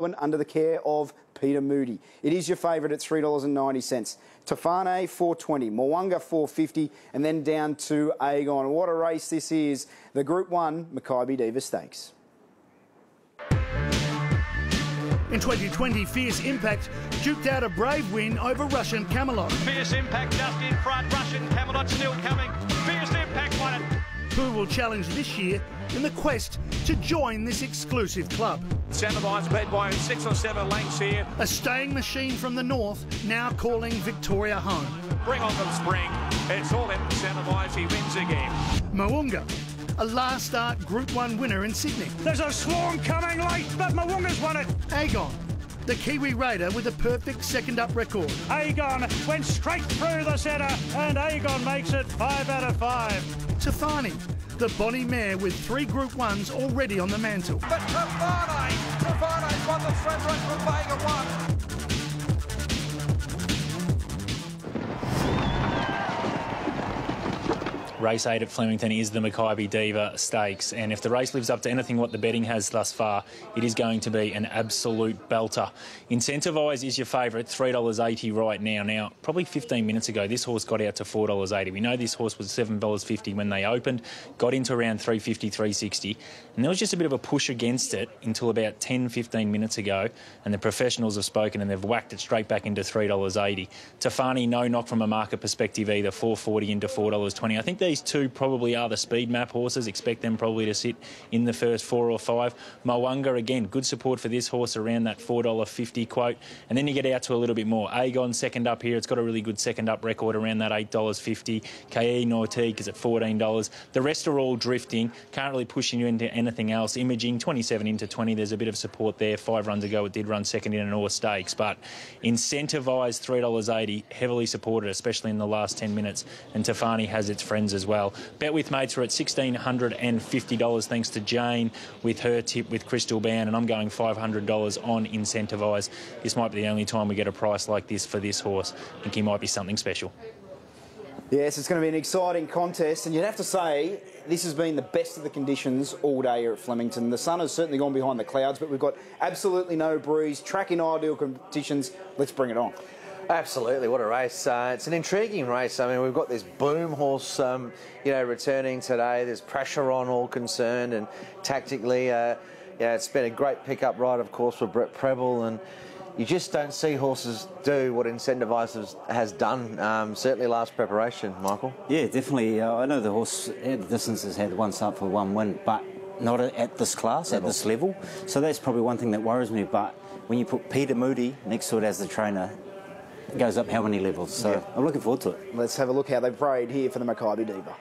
under the care of Peter Moody. It is your favourite at $3.90. Tofane, $4.20. Mwanga, $4.50. And then down to Aegon. What a race this is. The Group 1 Makybe Diva Stakes. In 2020, Fierce Impact duked out a brave win over Russian Camelot. Fierce Impact just in front. Russian Camelot still coming. Fierce Impact won it. Who will challenge this year in the quest to join this exclusive club? Incentivise led by 6 or 7 lengths here. A staying machine from the north now calling Victoria home. Bring on the spring. It's all in Incentivise. He wins again. Mwanga, a last start Group 1 winner in Sydney. There's a swarm coming late, but Mwanga's won it. Aegon, the Kiwi Raider with a perfect second up record. Aegon went straight through the centre, and Aegon makes it 5 out of 5. Tofane, the Bonnie mare with 3 Group 1s already on the mantle. But Tofane's won the thread race from Vega 1. Race 8 at Flemington is the Makybe Diva Stakes, and if the race lives up to anything what the betting has thus far, it is going to be an absolute belter. Incentivise is your favourite, $3.80 right now. Now, probably 15 minutes ago, this horse got out to $4.80. We know this horse was $7.50 when they opened, got into around $3.50, $3.60, and there was just a bit of a push against it until about 10, 15 minutes ago, and the professionals have spoken and they've whacked it straight back into $3.80. Tofane, no knock from a market perspective either, $4.40 into $4.20. I think these two probably are the speed map horses. Expect them probably to sit in the first 4 or 5. Mwanga, again, good support for this horse around that $4.50 quote. And then you get out to a little bit more. Aegon second up here. It's got a really good second up record around that $8.50. KE Nautique is at $14. The rest are all drifting. Can't really push you into anything else. Imaging, 27 into 20. There's a bit of support there. 5 runs ago, it did run second in an All Stakes. But Incentivise, $3.80, heavily supported, especially in the last 10 minutes. And Tofane has its friends as well. Bet with mates are at $1,650 thanks to Jane with her tip with Crystal Band, and I'm going $500 on Incentivise. This might be the only time we get a price like this for this horse. I think he might be something special. Yes, it's going to be an exciting contest, and you'd have to say this has been the best of the conditions all day here at Flemington. The sun has certainly gone behind the clouds, but we've got absolutely no breeze, track in ideal conditions. Let's bring it on. Absolutely, what a race. It's an intriguing race. I mean, we've got this boom horse, returning today. There's pressure on, all concerned, and tactically, it's been a great pickup ride, of course, for Prebble, and you just don't see horses do what Incentivise has done, certainly last preparation, Michael. Yeah, definitely. I know the horse at the distance has had one start for one win, but not at this class, at this level. So that's probably one thing that worries me, but when you put Peter Moody next to it as the trainer, it goes up how many levels, so yeah. I'm looking forward to it. Let's have a look how they've prayed here for the Makybe Diva.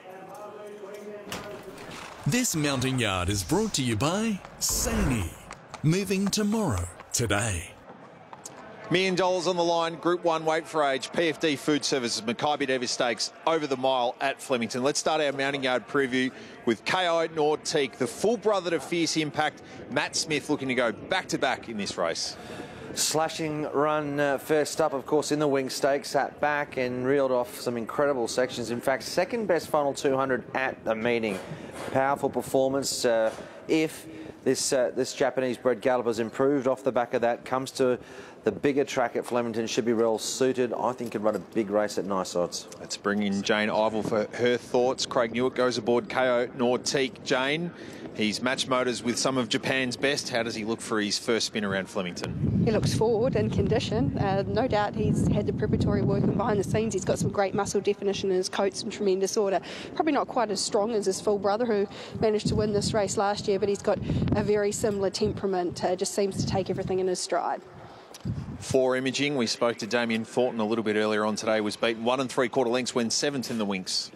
This mounting yard is brought to you by Sani. Moving tomorrow, today. $1 million on the line, Group 1 weight for age, PFD Food Services, Makybe Diva Stakes over the mile at Flemington. Let's start our mounting yard preview with KO Nautique, the full brother to Fierce Impact. Matt Smith looking to go back-to-back in this race. Slashing run first up, of course, in the Wing Stakes, sat back and reeled off some incredible sections. In fact, second best final 200 at the meeting. Powerful performance. If this Japanese-bred galloper's improved off the back of that, comes to the bigger track at Flemington, should be well suited. I think could run a big race at nice odds. Let's bring in Jane Ivel for her thoughts. Craig Newitt goes aboard KO Nautique. Jane, he's matched motors with some of Japan's best. How does he look for his first spin around Flemington? He looks forward in condition. No doubt he's had the preparatory work and behind the scenes. He's got some great muscle definition in his coat, some tremendous order. Probably not quite as strong as his full brother who managed to win this race last year, but he's got a very similar temperament. Just seems to take everything in his stride. For Imaging, we spoke to Damien Thornton a little bit earlier on today, was beaten 1 3/4 lengths, went 7th in the Winks.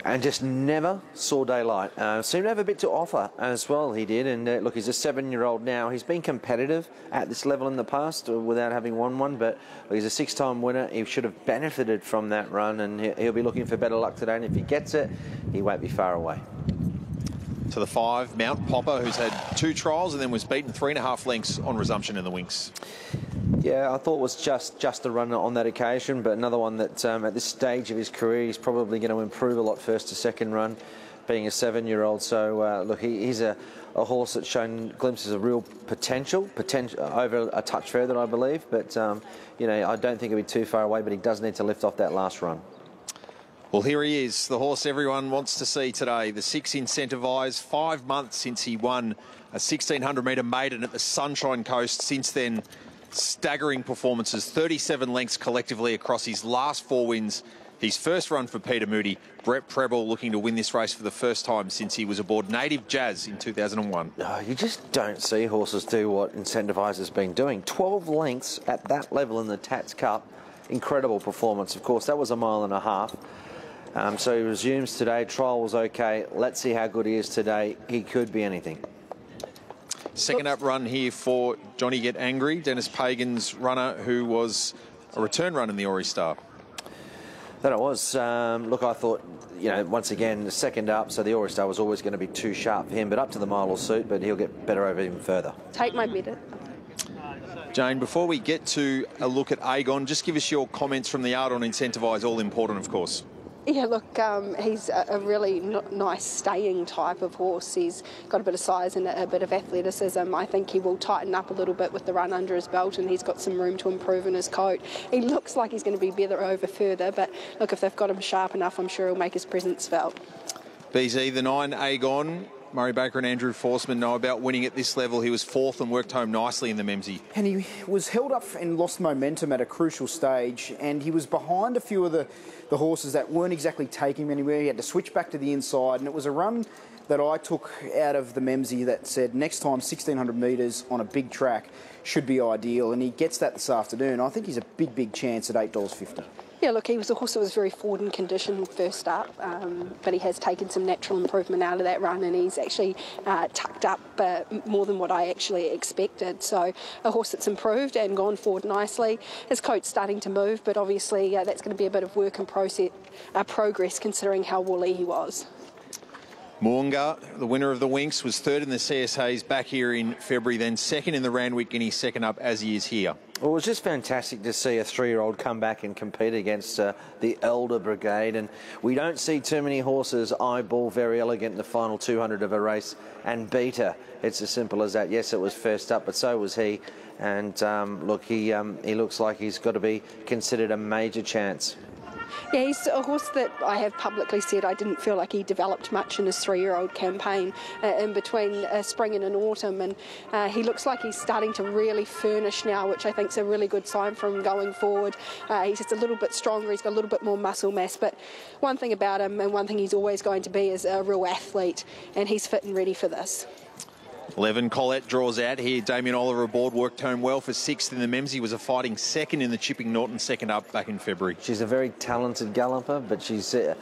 And just never saw daylight. Seemed to have a bit to offer as well, he did. And look, he's a 7-year-old now. He's been competitive at this level in the past without having won one, but look, he's a 6-time winner. He should have benefited from that run, and he'll be looking for better luck today. And if he gets it, he won't be far away. To the 5, Mount Popper, who's had 2 trials and then was beaten 3.5 lengths on resumption in the Winks. Yeah, I thought it was just a run on that occasion, but another one that at this stage of his career, he's probably going to improve a lot first to second run. being a 7-year-old. So, look, he's a horse that's shown glimpses of real potential over a touch further, I believe. But, you know, I don't think he'll be too far away, but he does need to lift off that last run. Well, here he is, the horse everyone wants to see today. The 6 Incentivise, 5 months since he won a 1,600-metre maiden at the Sunshine Coast. Since then, staggering performances, 37 lengths collectively across his last 4 wins. His first run for Peter Moody, Brett Prebble looking to win this race for the first time since he was aboard Native Jazz in 2001. No, you just don't see horses do what Incentivise has been doing. 12 lengths at that level in the Tats Cup. Incredible performance. Of course, that was a 1.5 miles. So he resumes today. Trial was okay. Let's see how good he is today. He could be anything. Second up run here for Johnny Get Angry, Dennis Pagan's runner, who was a return run in the Ori Star. That it was. Look, I thought, you know, once again, the second up, so the Ori Star was always going to be too sharp for him, but up to the mile will suit, but he'll get better over even further. Take my bid. Jane, before we get to a look at Aegon, just give us your comments from the yard on Incentivise, all important, of course. Yeah, look, he's a really nice staying type of horse. He's got a bit of size and a bit of athleticism. I think he will tighten up a little bit with the run under his belt, and he's got some room to improve in his coat. He looks like he's going to be better over further, but look, if they've got him sharp enough, I'm sure he'll make his presence felt. BZ, the 9 Aegon, Murray Baker and Andrew Forsman know about winning at this level. He was 4th and worked home nicely in the Memsie. And he was held up and lost momentum at a crucial stage, and he was behind a few of the horses that weren't exactly taking him anywhere. He had to switch back to the inside, and it was a run that I took out of the Memsie that said next time 1,600 metres on a big track should be ideal, and he gets that this afternoon. I think he's a big chance at $8.50. Yeah, look, he was a horse that was very forward in condition first up, but he has taken some natural improvement out of that run, and he's actually tucked up more than what I actually expected. So a horse that's improved and gone forward nicely. His coat's starting to move, but obviously that's going to be a bit of work and progress considering how woolly he was. Moonga, the winner of the Winx, was 3rd in the CSAs back here in February, then 2nd in the Randwick Guinea, 2nd up as he is here. Well, it was just fantastic to see a 3-year-old come back and compete against the elder brigade, and we don't see too many horses eyeball Very Elegant in the final 200 of a race and beat her. It's as simple as that. Yes, it was first up, but so was he, and look, he looks like he's got to be considered a major chance. Yeah, he's a horse that I have publicly said I didn't feel like he developed much in his 3-year-old campaign in between spring and autumn, and he looks like he's starting to really furnish now, which I think is a really good sign for him going forward. He's just a little bit stronger, he's got a little bit more muscle mass, but one thing about him, and one thing he's always going to be, is a real athlete, and he's fit and ready for this. 11, Colette draws out here. Damien Oliver aboard, worked home well for 6th in the Memsie, was a fighting 2nd in the Chipping Norton, 2nd up back in February. She's a very talented galloper, but she's you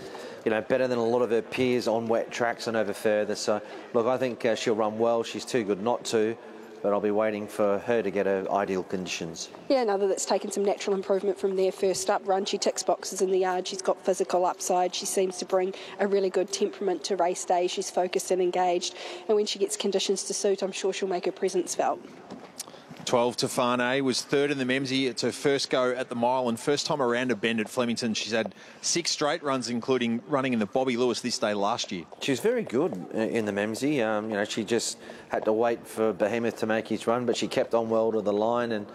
know, better than a lot of her peers on wet tracks and over further. So, look, I think she'll run well. She's too good not to, but I'll be waiting for her to get her ideal conditions. Yeah, another that's taken some natural improvement from their first up run. She ticks boxes in the yard. She's got physical upside. She seems to bring a really good temperament to race day. She's focused and engaged, and when she gets conditions to suit, I'm sure she'll make her presence felt. 12, Tefane, was 3rd in the Memsie. It's her first go at the mile and first time around a bend at Flemington. She's had 6 straight runs, including running in the Bobby Lewis this day last year. She was very good in the Memsie. You know, she just had to wait for Behemoth to make his run, but she kept on well to the line,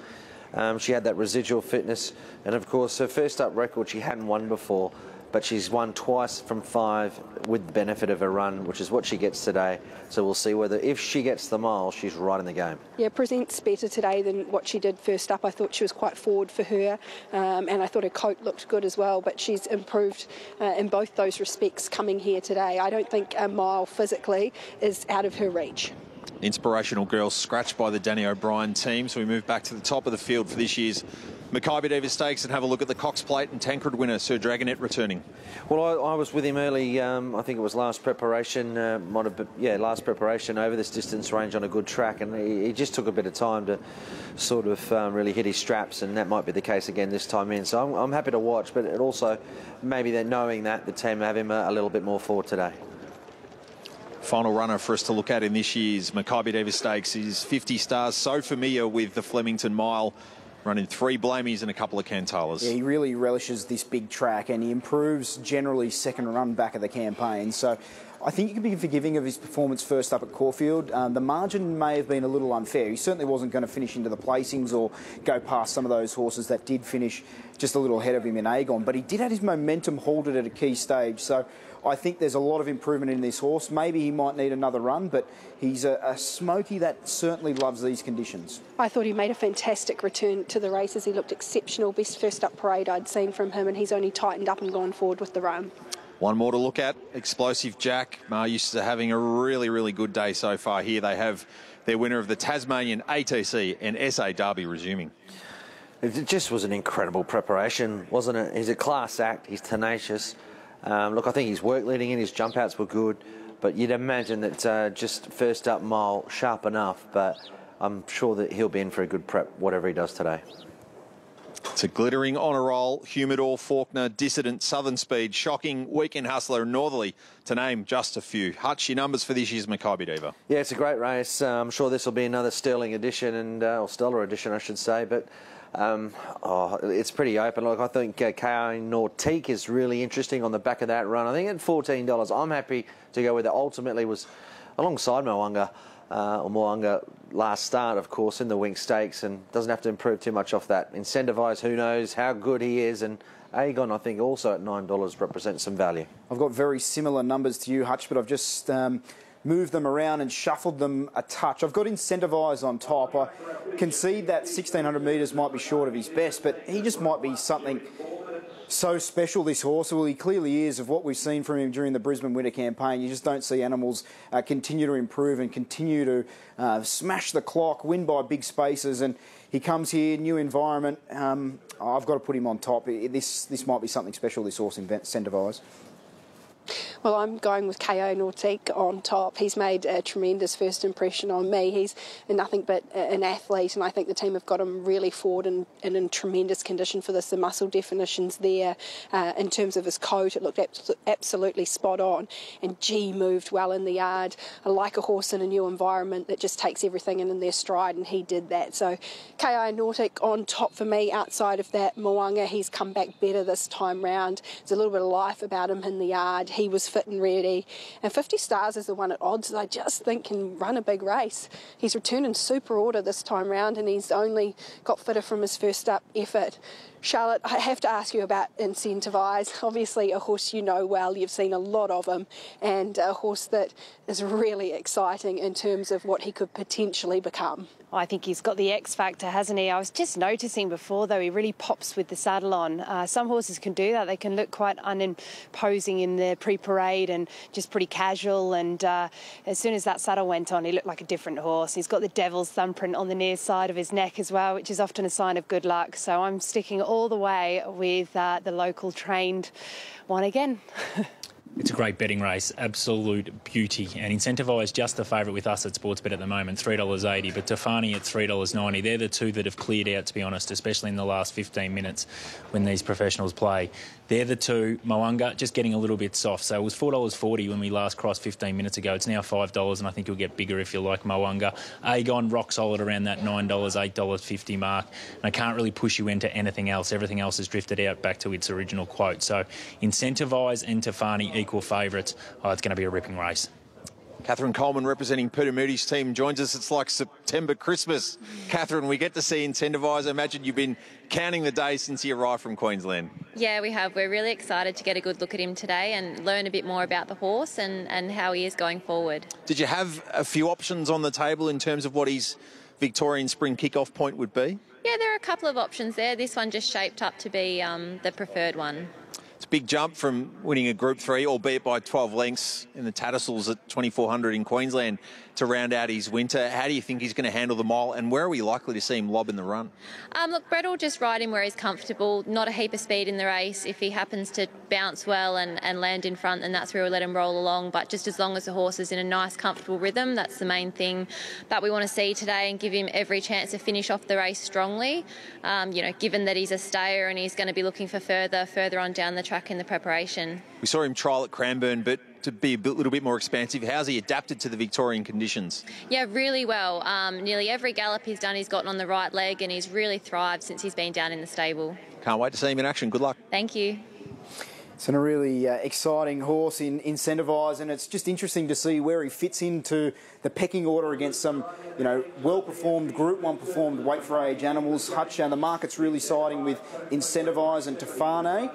and she had that residual fitness. And of course, her first up record, she hadn't won before, but she's won twice from 5 with the benefit of a run, which is what she gets today. So we'll see whether, if she gets the mile, she's right in the game. Yeah, presents better today than what she did first up. I thought she was quite forward for her, and I thought her coat looked good as well, but she's improved in both those respects coming here today. I don't think a mile physically is out of her reach. Inspirational Girl scratched by the Danny O'Brien team, so we move back to the top of the field for this year's Makybe Diva Stakes and have a look at the Cox Plate and Tancred winner, Sir Dragonet, returning. Well, I was with him early, I think it was last preparation, last preparation over this distance range on a good track, and he just took a bit of time to sort of really hit his straps, and that might be the case again this time in. So I'm happy to watch, but it also maybe they're knowing that the team have him a little bit more forward today. Final runner for us to look at in this year's Makybe Diva Stakes is 50 Stars, so familiar with the Flemington Mile, running 3 Blamies and a couple of Cantalas. Yeah, he really relishes this big track, and he improves generally second run back of the campaign. So I think you can be forgiving of his performance first up at Caulfield. The margin may have been a little unfair. He certainly wasn't going to finish into the placings or go past some of those horses that did finish just a little ahead of him in Aegon, but he did have his momentum halted at a key stage. So I think there's a lot of improvement in this horse. Maybe he might need another run, but he's a smoky that certainly loves these conditions. I thought he made a fantastic return to the races. He looked exceptional. Best first up parade I'd seen from him, and he's only tightened up and gone forward with the run. One more to look at, Explosive Jack. Used to having a really, really good day so far here. They have their winner of the Tasmanian ATC and SA Derby resuming. It just was an incredible preparation, wasn't it? He's a class act. He's tenacious. Look, I think his work leading in, his jump outs were good, but you'd imagine that just first up mile, sharp enough, but I'm sure that he'll be in for a good prep, whatever he does today. It's a glittering honour roll, Humidor, Faulkner, Dissident, Southern Speed, Shocking, Weekend Hustler and Northerly, to name just a few. Hutch, your numbers for this year's Makybe Diva. Yeah, it's a great race. I'm sure this will be another sterling edition, or stellar edition, I should say, but it's pretty open. Look, I think KO Nautique is really interesting on the back of that run. I think at $14, I'm happy to go with it. Ultimately was alongside Mo'unga last start, of course, in the Wing Stakes, and doesn't have to improve too much off that. Incentivise, who knows how good he is, and Aegon, I think, also at $9 represents some value. I've got very similar numbers to you, Hutch, but I've just moved them around and shuffled them a touch. I've got Incentivise on top. I concede that 1,600 metres might be short of his best, but he just might be something so special, this horse. Well, he clearly is, of what we've seen from him during the Brisbane Winter Campaign. You just don't see animals continue to improve and continue to smash the clock, win by big spaces, and he comes here, new environment. I've got to put him on top. This might be something special, this horse, Incentivise. Well, I'm going with KO Nautique on top. He's made a tremendous first impression on me. He's nothing but an athlete, and I think the team have got him really forward and in tremendous condition for this. The muscle definition's there. In terms of his coat, it looked absolutely spot on, and G moved well in the yard. I like a horse in a new environment that just takes everything in their stride, and he did that. So KO Nautique on top for me. Outside of that, Mo'unga, he's come back better this time round. There's a little bit of life about him in the yard. He was fit and ready, and 50 Stars is the one at odds that I just think can run a big race. He's returned in super order this time round, and he's only got fitter from his first up effort. Charlotte, I have to ask you about Incentivise. Obviously a horse you know well, you've seen a lot of him, and a horse that is really exciting in terms of what he could potentially become. I think he's got the X factor, hasn't he? I was just noticing before, though, he really pops with the saddle on. Some horses can do that. They can look quite unimposing in the pre-parade and just pretty casual. And as soon as that saddle went on, he looked like a different horse. He's got the devil's thumbprint on the near side of his neck as well, which is often a sign of good luck. So I'm sticking all the way with the local trained one again. It's a great betting race, absolute beauty. And Incentivise just the favourite with us at Sportsbet at the moment, $3.80, but Tefani at $3.90. They're the two that have cleared out, to be honest, especially in the last 15 minutes when these professionals play. They're the two. Mo'unga just getting a little bit soft. So it was $4.40 when we last crossed 15 minutes ago. It's now $5, and I think you'll get bigger if you like Mo'unga. Aegon, rock solid around that $9, $8.50 mark. And I can't really push you into anything else. Everything else has drifted out back to its original quote. So Incentivise and Tefani equal favourites. Oh, it's going to be a ripping race. Catherine Coleman representing Peter Moody's team joins us. It's like September Christmas. Catherine, we get to see Incentivise. I imagine you've been counting the days since you arrived from Queensland. Yeah, we have. We're really excited to get a good look at him today and learn a bit more about the horse and how he is going forward. Did you have a few options on the table in terms of what his Victorian spring kick-off point would be? Yeah, there are a couple of options there. This one just shaped up to be the preferred one. It's a big jump from winning a Group 3, albeit by 12 lengths in the Tattersalls at 2,400 in Queensland, to round out his winter. How do you think he's going to handle the mile, and where are we likely to see him lob in the run? Look, Brett will just ride him where he's comfortable. Not a heap of speed in the race. If he happens to bounce well and land in front, then that's where we'll let him roll along. But just as long as the horse is in a nice, comfortable rhythm, that's the main thing that we want to see today, and give him every chance to finish off the race strongly. Given that he's a stayer and he's going to be looking for further on down the track in the preparation. We saw him trial at Cranbourne, but to be a little bit more expansive, how's he adapted to the Victorian conditions? Yeah, really well. Nearly every gallop he's done, he's gotten on the right leg, and he's really thrived since he's been down in the stable. Can't wait to see him in action. Good luck. Thank you. It's a really exciting horse in Incentivise, and it's just interesting to see where he fits into the pecking order against some, well-performed Group 1 performed weight for age animals. Hutch, the market's really siding with Incentivise and Tefane.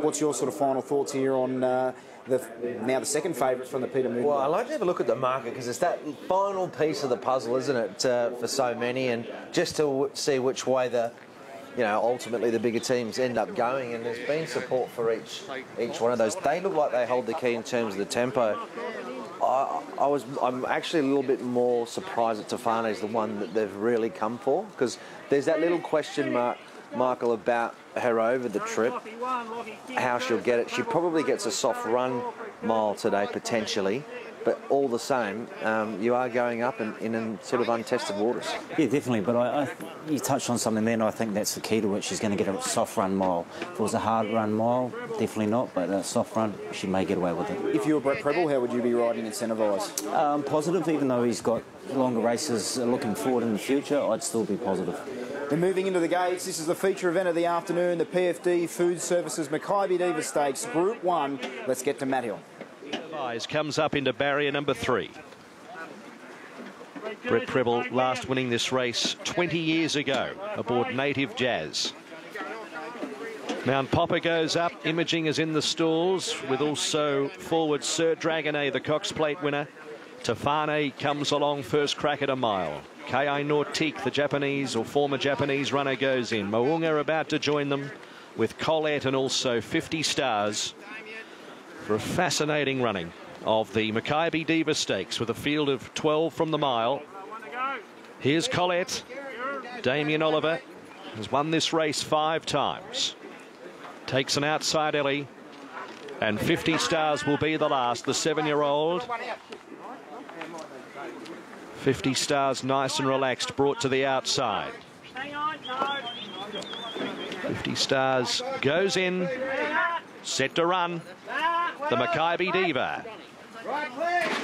What's your sort of final thoughts here on now the second favourite from the Peter Moody? Well, I like to have a look at the market because it's that final piece of the puzzle, isn't it, for so many, and just to see which way ultimately the bigger teams end up going, and there's been support for each one of those. They look like they hold the key in terms of the tempo. I'm actually a little bit more surprised that Tefane is the one that they've really come for, because there's that little question mark, Michael, about her over the trip, how she'll get it. She probably gets a soft run mile today, potentially. But all the same, you are going up in sort of untested waters. Yeah, definitely. But you touched on something then. I think that's the key to it. She's going to get a soft run mile. If it was a hard run mile, definitely not. But a soft run, she may get away with it. If you were Brett Prebble, how would you be riding Incentivise? Positive, even though he's got longer races looking forward in the future, I'd still be positive. Then moving into the gates, this is the feature event of the afternoon, the PFD Food Services Makybe Diva Stakes, Group 1. Let's get to Matt Hill. Comes up into barrier number 3. Brett Prebble last winning this race 20 years ago aboard Native Jazz. Mount Popper goes up. Imaging is in the stalls with also forward Sir Dragonet, the Cox Plate winner. Tefane comes along first crack at a mile. Ki Nautique, the Japanese or former Japanese runner, goes in. Mo'unga about to join them with Colette and also 50 Stars for a fascinating running of the Makybe Diva Stakes with a field of 12 from the mile. Here's Colette. Damien Oliver has won this race 5 times. Takes an outside Ellie, and 50 Stars will be the last, the 7-year-old. 50 Stars nice and relaxed, brought to the outside. 50 Stars goes in, set to run. The Makybe Diva.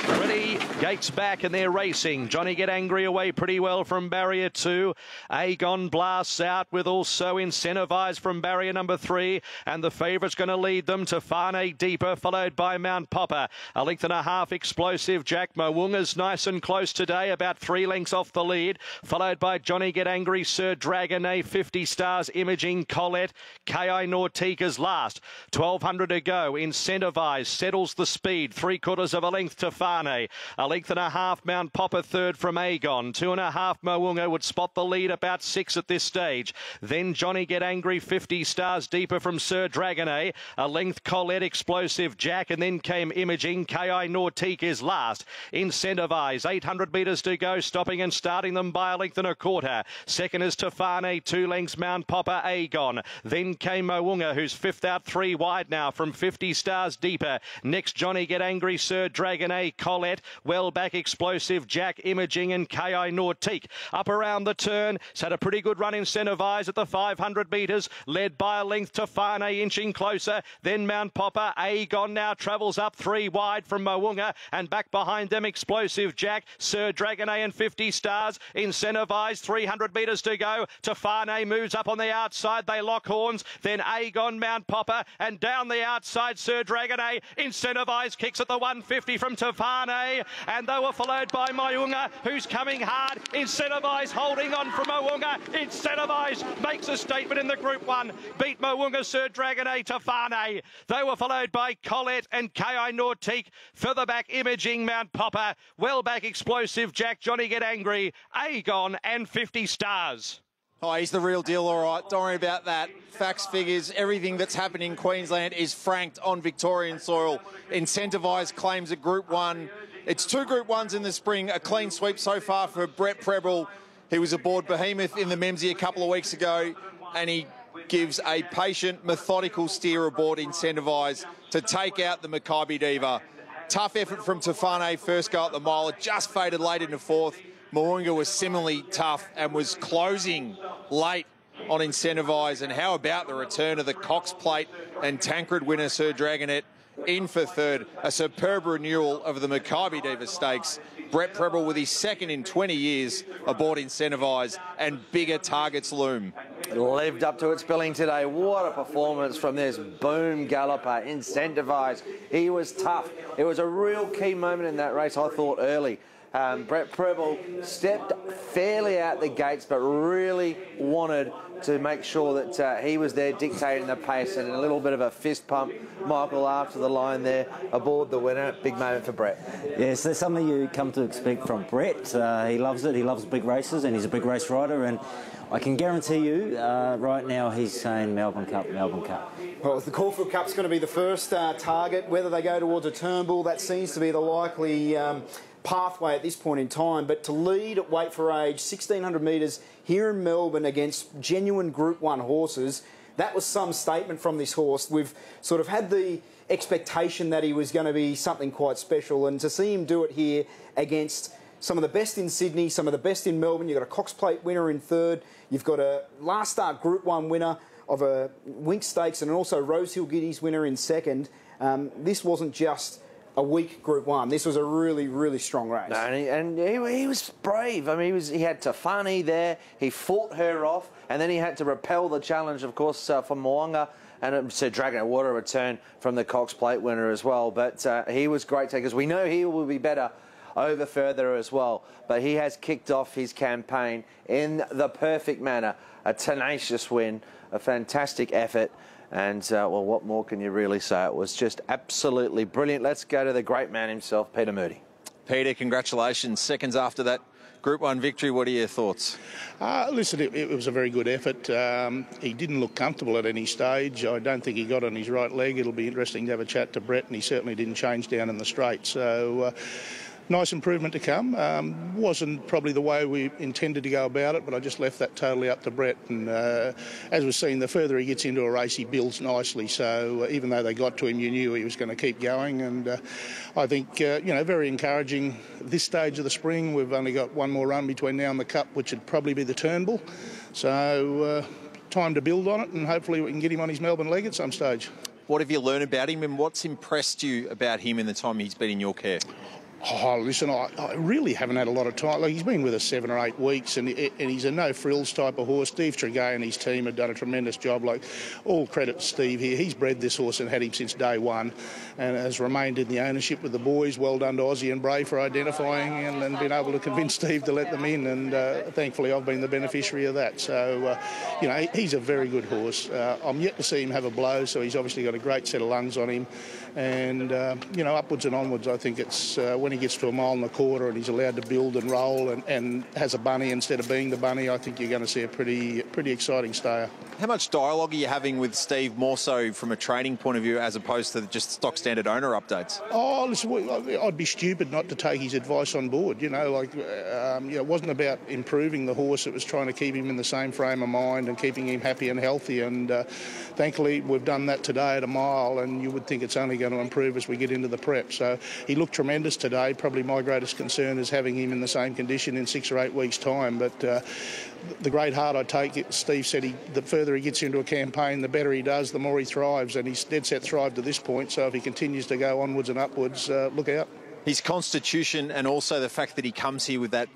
Pretty gates back and they're racing. Johnny Get Angry away pretty well from barrier 2. Aegon blasts out with also Incentivise from barrier number 3. And the favourite's going to lead them. Tefane deeper, followed by Mount Popper. A length and a half explosive. Jack Mo'unga's nice and close today, about 3 lengths off the lead. Followed by Johnny Get Angry, Sir Dragonet, 50 Stars, Imaging, Colette. Ki Nautique is last. 1200 to go. Incentivise settles the speed. 3/4 of a length to Tefane. A length and a half Mount Popper third from Aegon. 2.5 Mo'unga would spot the lead, about 6 at this stage. Then Johnny Get Angry, 50 Stars deeper from Sir Dragonet. A length Colette, Explosive Jack, and then came Imaging. Ki Nautique is last. Incentivise, 800 metres to go, stopping and starting them by a length and a quarter. Second is Tefane, 2 lengths Mount Popper, Aegon. Then came Mo'unga, who's 5th out 3 wide now from 50 Stars deeper. Next Johnny Get Angry, Sir Dragonet, Colette, well back Explosive Jack, Imaging, and Ki Nautique. Up around the turn, it's had a pretty good run. Incentivise at the 500 metres, led by a length. Tefane inching closer, then Mount Popper. Aegon now travels up 3 wide from Mo'unga, and back behind them Explosive Jack, Sir Dragonet and 50 Stars. Incentivise, 300 metres to go. Tefane moves up on the outside, they lock horns, then Aegon, Mount Popper, and down the outside Sir Dragonet. Incentivise kicks at the 150 from Tefane, and they were followed by Mo'unga, who's coming hard. Incentivise holding on from Mo'unga. Incentivise makes a statement in the Group 1. Beat Mo'unga, Sir Dragonet, Tefane. They were followed by Colette and Ki Nautique. Further back Imaging, Mount Popper. Well back Explosive Jack, Johnny Get Angry, Aegon, and 50 Stars. Oh, he's the real deal, all right. Don't worry about that. Facts, figures, everything that's happened in Queensland is franked on Victorian soil. Incentivise claims a Group 1. It's 2 Group 1s in the spring, a clean sweep so far for Brett Prebble. He was aboard Behemoth in the Memsie a couple of weeks ago, and he gives a patient, methodical steer aboard Incentivise to take out the Makybe Diva. Tough effort from Tefane, first go at the mile. It just faded late into 4th. Mo'unga was similarly tough and was closing late on Incentivise. And how about the return of the Cox Plate and Tancred winner Sir Dragonet in for 3rd? A superb renewal of the Makybe Diva Stakes. Brett Prebble with his 2nd in 20 years aboard Incentivise, and bigger targets loom. lived up to its billing today. What a performance from this boom galloper, Incentivise. He was tough. It was a real key moment in that race, I thought, early. Prebble stepped fairly out the gates, but really wanted to make sure that he was there dictating the pace, and a little bit of a fist pump, Michael, after the line there, aboard the winner. Big moment for Brett. Yes, there's something you come to expect from Brett. He loves it. He loves big races, and he's a big race rider, and I can guarantee you right now he's saying Melbourne Cup, Melbourne Cup. Well, the Caulfield Cup's going to be the first target. Whether they go towards a Turnbull, that seems to be the likely pathway at this point in time. But to lead at weight for age, 1,600 metres here in Melbourne against genuine Group 1 horses, that was some statement from this horse. We've sort of had the expectation that he was going to be something quite special, and to see him do it here against some of the best in Sydney, some of the best in Melbourne. You've got a Cox Plate winner in third. You've got a last start Group 1 winner of a Winx Stakes, and also Rosehill Guineas winner in second. This wasn't just a weak Group 1. This was a really, really strong race. No, and he was brave. I mean, he had Tafani there. He fought her off, and then he had to repel the challenge, of course, from Mo'unga. And Sir Dragonet water return from the Cox Plate winner as well. But he was great because we know he will be better over further as well. But he has kicked off his campaign in the perfect manner. A tenacious win, a fantastic effort. And, well, what more can you really say? It was just absolutely brilliant. Let's go to the great man himself, Peter Moody. Peter, congratulations. Seconds after that Group 1 victory, what are your thoughts? Listen, it was a very good effort. He didn't look comfortable at any stage. I don't think he got on his right leg. It'll be interesting to have a chat to Brett, and he certainly didn't change down in the straight. So nice improvement to come. Wasn't probably the way we intended to go about it, but I just left that totally up to Brett. And as we've seen, the further he gets into a race, he builds nicely. So even though they got to him, you knew he was going to keep going. And I think, very encouraging. This stage of the spring, we've only got one more run between now and the Cup, which would probably be the Turnbull. So time to build on it, and hopefully we can get him on his Melbourne leg at some stage. What have you learned about him, and what's impressed you about him in the time he's been in your care? Oh, listen, I really haven't had a lot of time. Like, he's been with us 7 or 8 weeks, and he's a no-frills type of horse. Steve Tregay and his team have done a tremendous job. Like, all credit to Steve here. He's bred this horse and had him since day one, and has remained in the ownership with the boys. Well done to Aussie and Bray for identifying and being able to convince Steve to let them in, and thankfully I've been the beneficiary of that. So, he's a very good horse. I'm yet to see him have a blow, so he's obviously got a great set of lungs on him. And, upwards and onwards, I think it's when he gets to 1.25 miles and he's allowed to build and roll and has a bunny instead of being the bunny, I think you're going to see a pretty exciting stayer. How much dialogue are you having with Steve, more so from a training point of view as opposed to just stock standard owner updates? Oh, listen, I'd be stupid not to take his advice on board. It wasn't about improving the horse. It was trying to keep him in the same frame of mind and keeping him happy and healthy. And thankfully, we've done that today at 1 mile, and you would think it's only going to improve as we get into the prep. So he looked tremendous today. Probably my greatest concern is having him in the same condition in 6 or 8 weeks' time. But the great heart I take it, Steve said the further he gets into a campaign, the better he does, the more he thrives, and he's dead set thrived to this point. So if he continues to go onwards and upwards, look out. His constitution, and also the fact that he comes here with that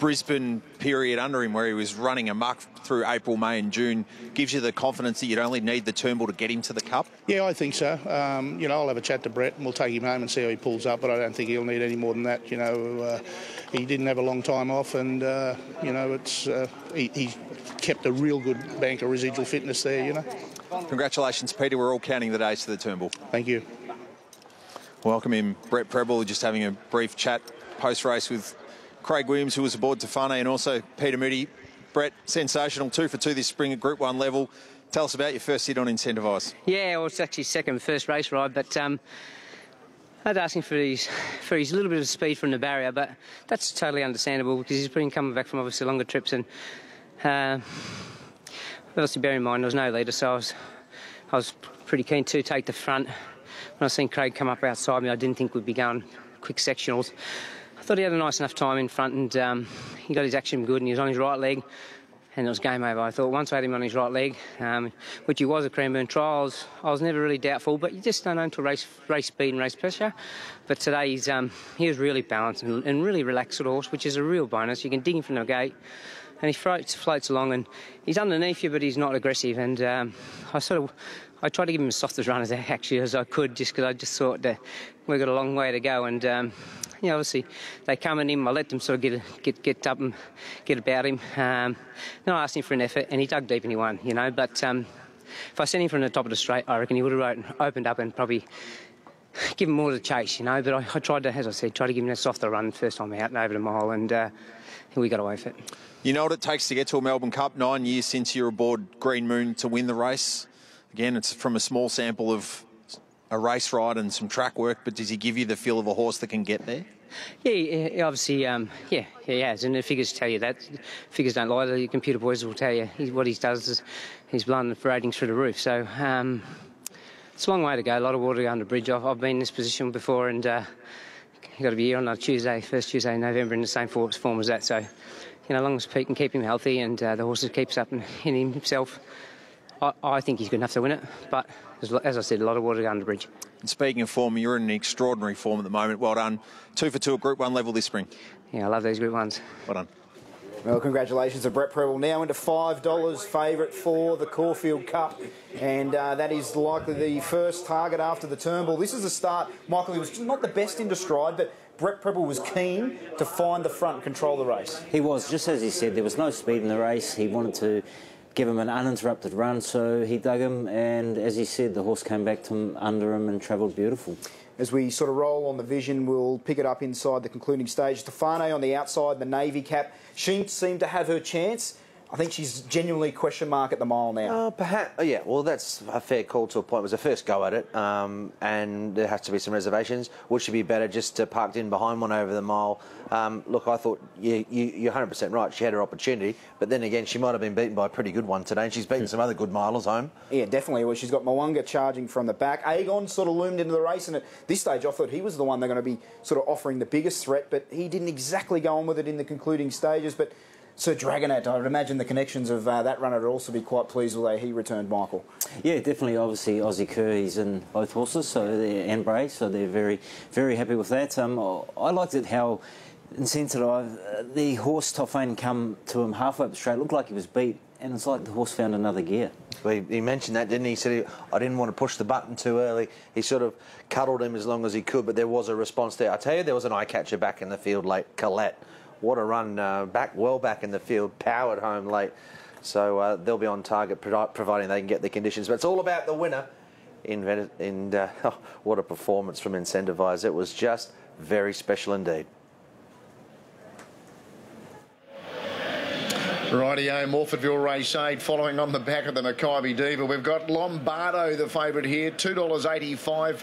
Brisbane period under him where he was running amok through April, May and June, gives you the confidence that you'd only need the Turnbull to get him to the Cup? Yeah, I think so. I'll have a chat to Brett and we'll take him home and see how he pulls up, but I don't think he'll need any more than that. He didn't have a long time off, and he kept a real good bank of residual fitness there. Congratulations, Peter. We're all counting the days to the Turnbull. Thank you. Welcome him, Brett Prebble, just having a brief chat post-race with Craig Williams, who was aboard Tafane, and also Peter Moody. Brett, sensational, 2 for 2 this spring at Group 1 level. Tell us about your first hit on Incentivise. Yeah, well, it's actually second first race ride, but I'd ask him for his little bit of speed from the barrier, but that's totally understandable because he's been coming back from obviously longer trips, and obviously bear in mind there was no leader, so I was pretty keen to take the front. When I seen Craig come up outside me, I didn't think we'd be going quick sectionals. I thought he had a nice enough time in front, and he got his action good, and he was on his right leg, and it was game over. I thought once I had him on his right leg, which he was at Cranbourne Trials, I was never really doubtful, but you just don't know until race speed and race pressure. But today he was really balanced and really relaxed sort of horse, which is a real bonus. You can dig him from the gate, he floats along, and he's underneath you, but he's not aggressive. And I tried to give him as soft a run as I could, just because I just thought that we've got a long way to go. And obviously they come at him. I let them sort of get up and get about him. Then I asked him for an effort, and he dug deep and he won. But if I sent him from the top of the straight, I reckon he would have opened up and probably give him more to chase. But I tried to, as I said, try to give him a softer run first time out and over the mile, and we got away with it. You know what it takes to get to a Melbourne Cup? 9 years since you're aboard Green Moon to win the race. Again, it's from a small sample of a race ride and some track work, but does he give you the feel of a horse that can get there? Yeah, obviously, he has, and the figures tell you that. Figures don't lie. The computer boys will tell you what he does is he's blowing the ratings through the roof. So it's a long way to go. A lot of water to go under the bridge. I've been in this position before, and you've got to be here on a Tuesday, first Tuesday in November, in the same form as that. So, as long as Pete can keep him healthy and the horse keeps up in himself, I think he's good enough to win it. But as I said, a lot of water to go under the bridge. And speaking of form, you're in extraordinary form at the moment. Well done. 2 for 2 at Group 1 level this spring. Yeah, I love these Group 1s. Well done. Well, congratulations to Brett Prebble. Now into $5 favourite for the Caulfield Cup. And that is likely the first target after the Turnbull. This is a start. Michael, he was not the best into stride, but Brett Prebble was keen to find the front and control the race. He was, just as he said, there was no speed in the race. He wanted to give him an uninterrupted run, so he dug him, and as he said, the horse came back to him, under him, and travelled beautiful. As we sort of roll on the vision, we'll pick it up inside the concluding stage. Stefano on the outside, the navy cap. She seemed to have her chance. I think she's genuinely question mark at the mile now. Perhaps, yeah, well, that's a fair call to a point. It was a first go at it, and there has to be some reservations. Would she be better just parked in behind one over the mile? Look, I thought you're 100% right. She had her opportunity, but then again, she might have been beaten by a pretty good one today, and she's beaten some other good milers home. Yeah, definitely. Well, she's got Mwanga charging from the back. Aegon sort of loomed into the race, and at this stage, I thought he was the one they're going to be sort of offering the biggest threat, but he didn't exactly go on with it in the concluding stages. But Sir Dragonet, I would imagine the connections of that runner would also be quite pleased with the way he returned, Michael. Yeah, definitely. Obviously, Aussie Kerr, he's in both horses, and Bray, so they're very, very happy with that. I liked it how Incentivise, the horse Tophane come to him halfway up the straight, looked like he was beat, and it's like the horse found another gear. Well, he mentioned that, didn't he? He said, I didn't want to push the button too early. He sort of cuddled him as long as he could, but there was a response there. I tell you, there was an eye catcher back in the field late, Colette. What a run, well back in the field, powered home late. So they'll be on target, providing they can get the conditions. But it's all about the winner. What a performance from Incentivise. It was just very special indeed. Rightio, Morfordville Race 8 following on the back of the Makybe Diva. We've got Lombardo, the favourite here, $2.85.